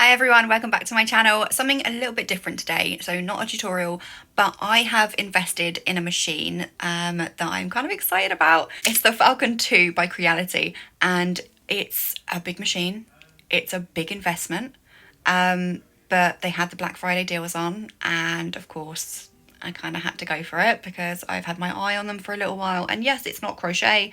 Hi everyone, welcome back to my channel. Something a little bit different today, so not a tutorial, but I have invested in a machine that I'm kind of excited about. It's the Falcon 2 by Creality, and it's a big machine. It's a big investment, but they had the Black Friday deals on, and of course I kind of had to go for it because I've had my eye on them for a little while. And yes, it's not crochet,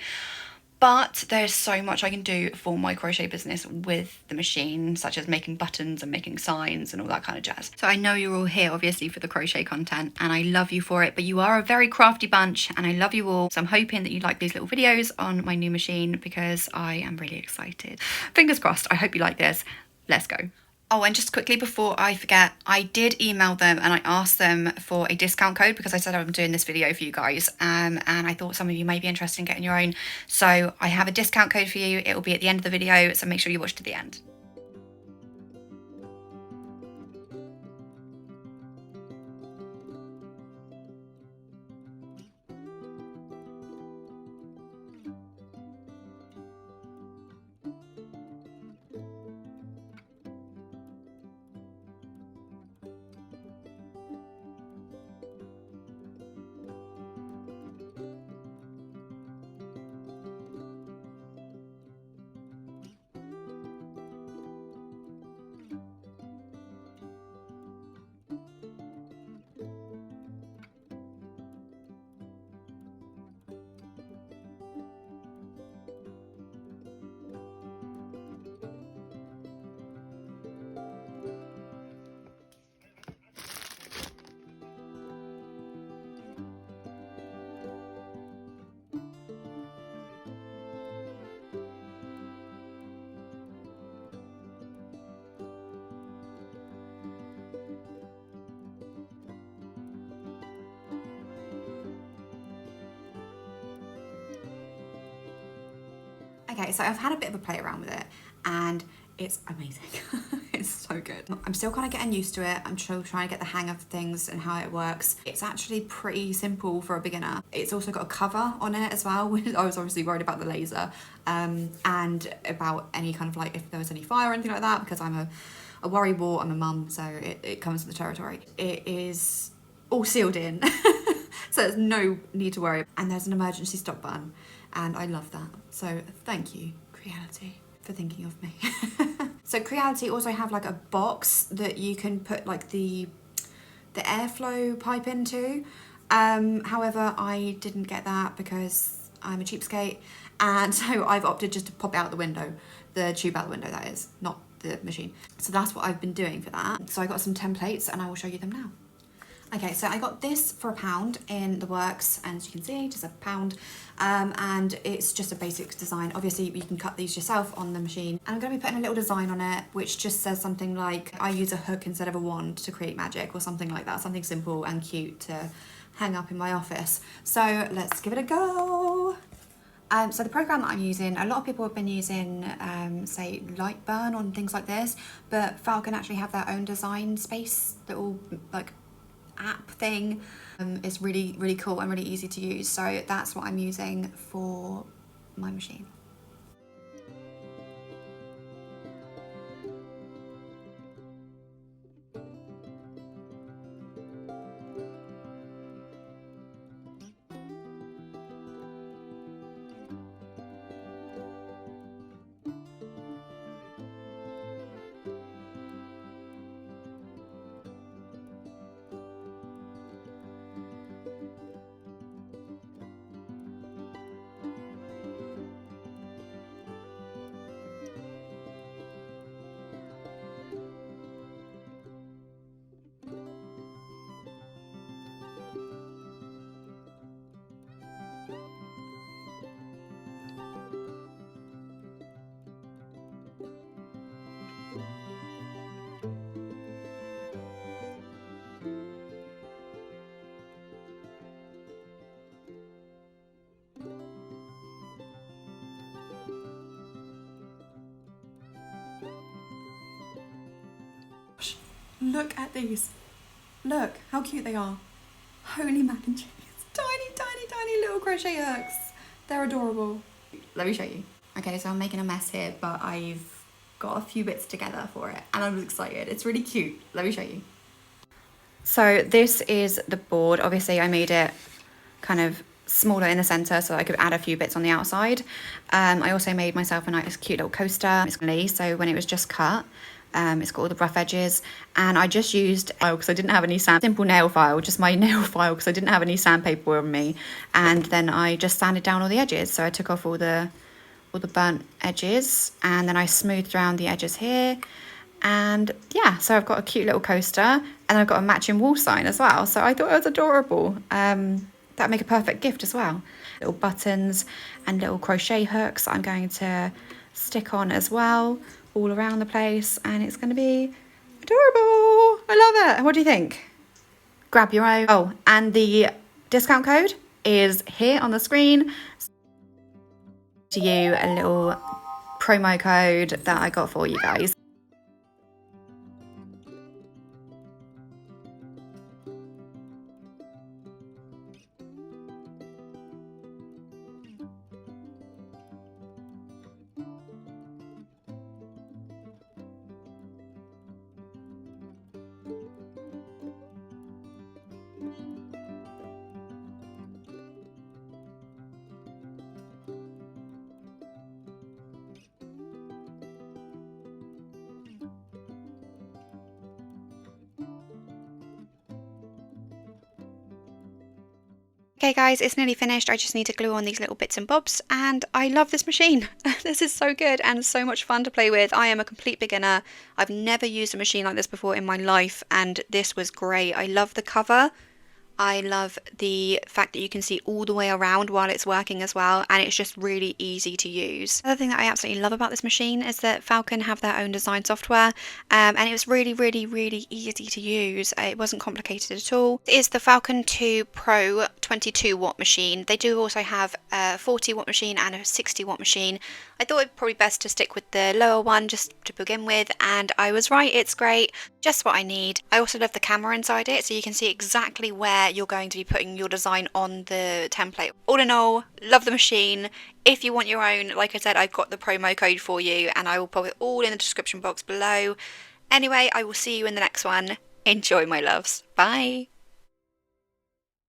but there's so much I can do for my crochet business with the machine, such as making buttons and making signs and all that kind of jazz. So I know you're all here obviously for the crochet content, and I love you for it, but you are a very crafty bunch and I love you all. So I'm hoping that you like these little videos on my new machine because I am really excited. Fingers crossed, I hope you like this. Let's go. Oh, and just quickly before I forget, I did email them and I asked them for a discount code because I said I'm doing this video for you guys, and I thought some of you may be interested in getting your own. So I have a discount code for you. It will be at the end of the video, so make sure you watch to the end. Okay, so I've had a bit of a play around with it and it's amazing. It's so good. I'm still kind of getting used to it. I'm still trying to get the hang of things and how it works. It's actually pretty simple for a beginner. It's also got a cover on it as well. I was obviously worried about the laser and about any kind of like if there was any fire or anything like that, because I'm a worry wart, I'm a mum, so it comes with the territory. It is all sealed in. So there's no need to worry. And there's an emergency stop button. And I love that. So thank you, Creality, for thinking of me. So Creality also have like a box that you can put like the airflow pipe into. However, I didn't get that because I'm a cheapskate. And so I've opted just to pop it out the window, the tube out the window, that is, not the machine. So that's what I've been doing for that. So I got some templates and I will show you them now. Okay, so I got this for £1 in the works, and as you can see, just £1, and it's just a basic design. Obviously, you can cut these yourself on the machine, and I'm going to be putting a little design on it, which just says something like, I use a hook instead of a wand to create magic, or something like that, something simple and cute to hang up in my office. So let's give it a go. So the program that I'm using, a lot of people have been using, say, Lightburn on things like this, but Falcon actually have their own design space, little like app thing. It's really cool and really easy to use, so that's what I'm using for my machine. Look at these. Look how cute they are. Holy mac and cheese. Tiny little crochet hooks. They're adorable. Let me show you. Okay, so I'm making a mess here, but I've got a few bits together for it and I was excited. It's really cute. Let me show you. So this is the board. Obviously I made it kind of smaller in the center so I could add a few bits on the outside. I also made myself a nice cute little coaster. It's gonna, so when it was just cut, it's got all the rough edges, and I just used, because I didn't have any simple nail file, just my nail file, because I didn't have any sandpaper on me, and then I just sanded down all the edges. So I took off all the burnt edges, and then I smoothed around the edges here, and yeah, so I've got a cute little coaster, and I've got a matching wall sign as well. So I thought it was adorable. That'd make a perfect gift as well. Little buttons and little crochet hooks I'm going to stick on as well, all around the place, and it's going to be adorable. I love it. What do you think? Grab your own. Oh, and the discount code is here on the screen. To you a little promo code that I got for you guys. Okay guys, it's nearly finished. I just need to glue on these little bits and bobs, and I love this machine. This is so good and so much fun to play with. I am a complete beginner. I've never used a machine like this before in my life, and this was great. I love the cover. I love the fact that you can see all the way around while it's working as well, and it's just really easy to use. Another thing that I absolutely love about this machine is that Falcon have their own design software, and it was really easy to use. It wasn't complicated at all. It is the Falcon 2 Pro 22 watt machine. They do also have a 40 watt machine and a 60 watt machine. I thought it'd probably best to stick with the lower one just to begin with, and I was right. It's great, just what I need. I also love the camera inside it, so you can see exactly where you're going to be putting your design on the template. All in all, love the machine. If you want your own, like I said, I've got the promo code for you, and I will pop it all in the description box below. Anyway, I will see you in the next one. Enjoy, my loves. Bye.